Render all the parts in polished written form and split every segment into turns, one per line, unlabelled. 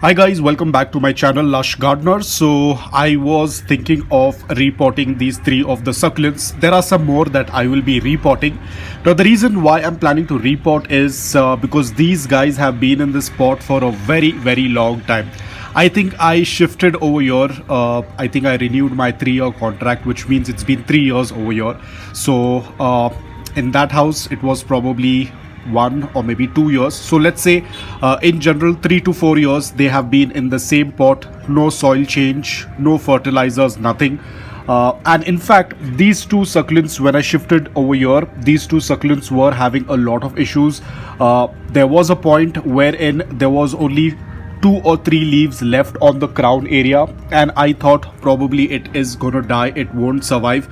Hi guys, welcome back to my channel Lush Gardener. So I was thinking of repotting these three of the succulents. There are some more that I will be repotting. Now the reason why I'm planning to repot is because these guys have been in this pot for a very long time. I think I shifted over here. I think I renewed my 3-year contract, which means it's been 3 years over here. So in that house it was probably 1 or maybe 2 years. So let's say in general 3 to 4 years they have been in the same pot, no soil change, no fertilizers, nothing. And in fact these two succulents, when I shifted over here, these two succulents were having a lot of issues. There was a point wherein there was only 2 or 3 leaves left on the crown area, and I thought probably it is gonna die, it won't survive.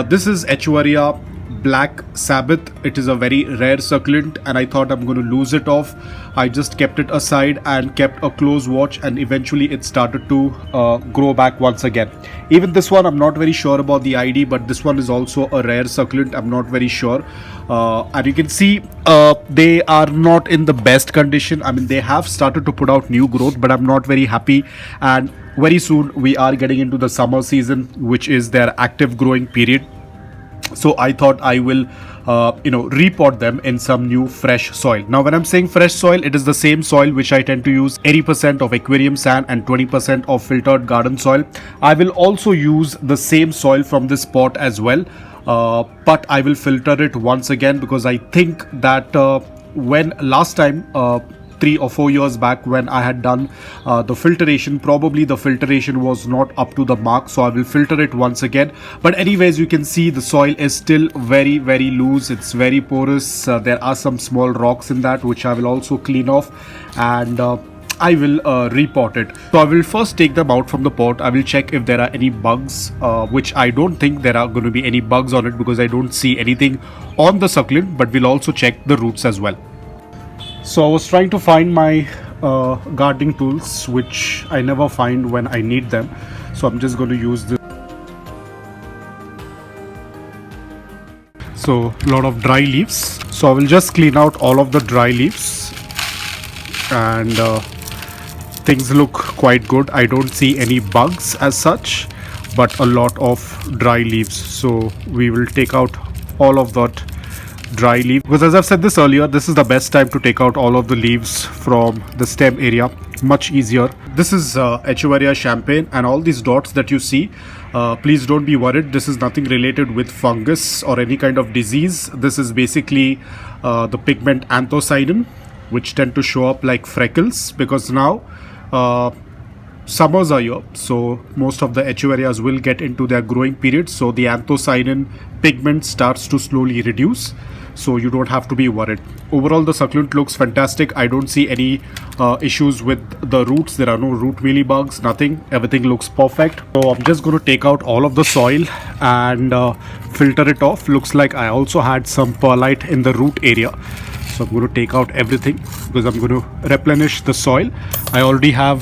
This is Echeveria Black Sabbath. It is a very rare succulent and I thought I'm going to lose it off. I just kept it aside and kept a close watch, and eventually it started to grow back once again. Even this one, I'm not very sure about the ID, but this one is also a rare succulent. I'm not very sure. And you can see they are not in the best condition. I mean, they have started to put out new growth, but I'm not very happy. And very soon we are getting into the summer season, which is their active growing period. So I thought I will repot them in some new fresh soil. Now when I'm saying fresh soil, it is the same soil which I tend to use, 80% of aquarium sand and 20% of filtered garden soil. I will also use the same soil from this pot as well, but I will filter it once again, because I think that when last time 3 or 4 years back when I had done the filtration, probably the filtration was not up to the mark, so I will filter it once again. But anyways, you can see the soil is still very loose. It's very porous. There are some small rocks in that, which I will also clean off, and I will repot it. So I will first take them out from the pot. I will check if there are any bugs, which I don't think there are going to be any bugs on it, because I don't see anything on the succulent, but we'll also check the roots as well. So I was trying to find my gardening tools, which I never find when I need them. So I'm just going to use this. So a lot of dry leaves. So I will just clean out all of the dry leaves, and things look quite good. I don't see any bugs as such, but a lot of dry leaves. So we will take out all of that dry leaf, because as I've said this earlier, this is the best time to take out all of the leaves from the stem area. Much easier. This is Echeveria champagne, and all these dots that you see, please don't be worried. This is nothing related with fungus or any kind of disease. This is basically the pigment anthocyanin, which tend to show up like freckles, because now summers are here, so most of the Echeverias will get into their growing period, so the anthocyanin pigment starts to slowly reduce, so you don't have to be worried. Overall the succulent looks fantastic. I don't see any issues with the roots. There are no root mealy bugs, nothing. Everything looks perfect. So I'm just going to take out all of the soil and filter it off. Looks like I also had some perlite in the root area. So I'm going to take out everything, because I'm going to replenish the soil. I already have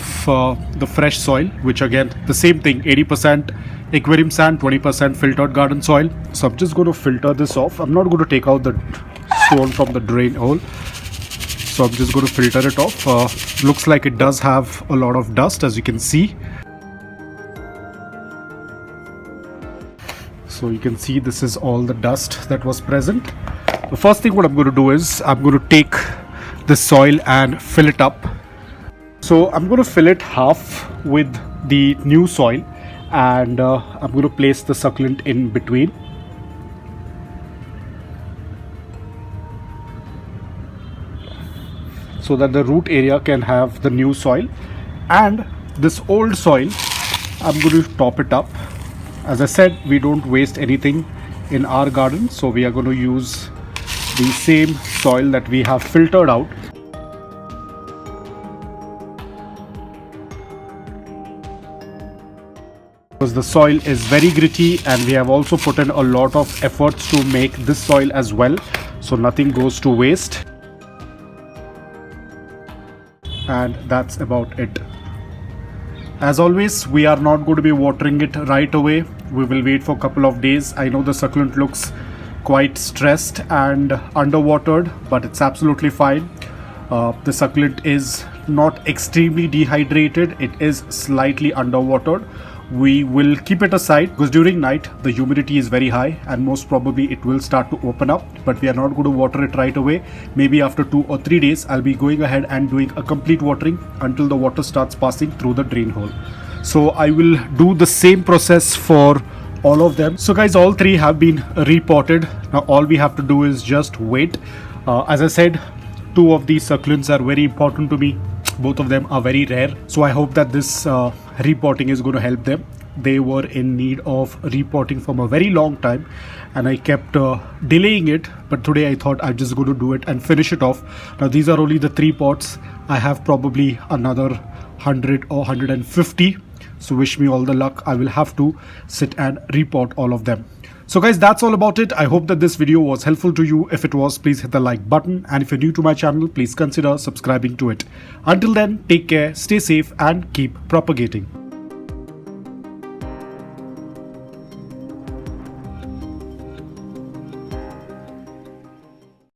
the fresh soil, which again the same thing, 80% aquarium sand, 20% filtered garden soil. So I'm just going to filter this off. I'm not going to take out the stone from the drain hole, so I'm just going to filter it off. Looks like it does have a lot of dust, as you can see. So you can see this is all the dust that was present. The first thing what I'm going to do is I'm going to take the soil and fill it up. So I'm going to fill it half with the new soil, and I'm going to place the succulent in between. So that the root area can have the new soil, and this old soil I'm going to top it up. As I said, we don't waste anything in our garden, so we are going to use the same soil that we have filtered out. Because the soil is very gritty, and we have also put in a lot of efforts to make this soil as well, so nothing goes to waste. And that's about it. As always, we are not going to be watering it right away. We will wait for a couple of days. I know the succulent looks quite stressed and underwatered, but it's absolutely fine. The succulent is not extremely dehydrated, it is slightly underwatered. We will keep it aside because during night the humidity is very high and most probably it will start to open up, but we are not going to water it right away. Maybe after 2 or 3 days I'll be going ahead and doing a complete watering until the water starts passing through the drain hole. So I will do the same process for all of them. So guys, all three have been repotted. Now all we have to do is just wait. As I said, 2 of these succulents are very important to me. Both of them are very rare, so I hope that this repotting is going to help them. They were in need of repotting from a very long time and I kept delaying it, but today I thought I'm just going to do it and finish it off. Now these are only the 3 pots. I have probably another 100 or 150, so wish me all the luck. I will have to sit and repot all of them. So guys, that's all about it. I hope that this video was helpful to you. If it was, please hit the like button, and if you're new to my channel, please consider subscribing to it. Until then, take care, stay safe and keep propagating.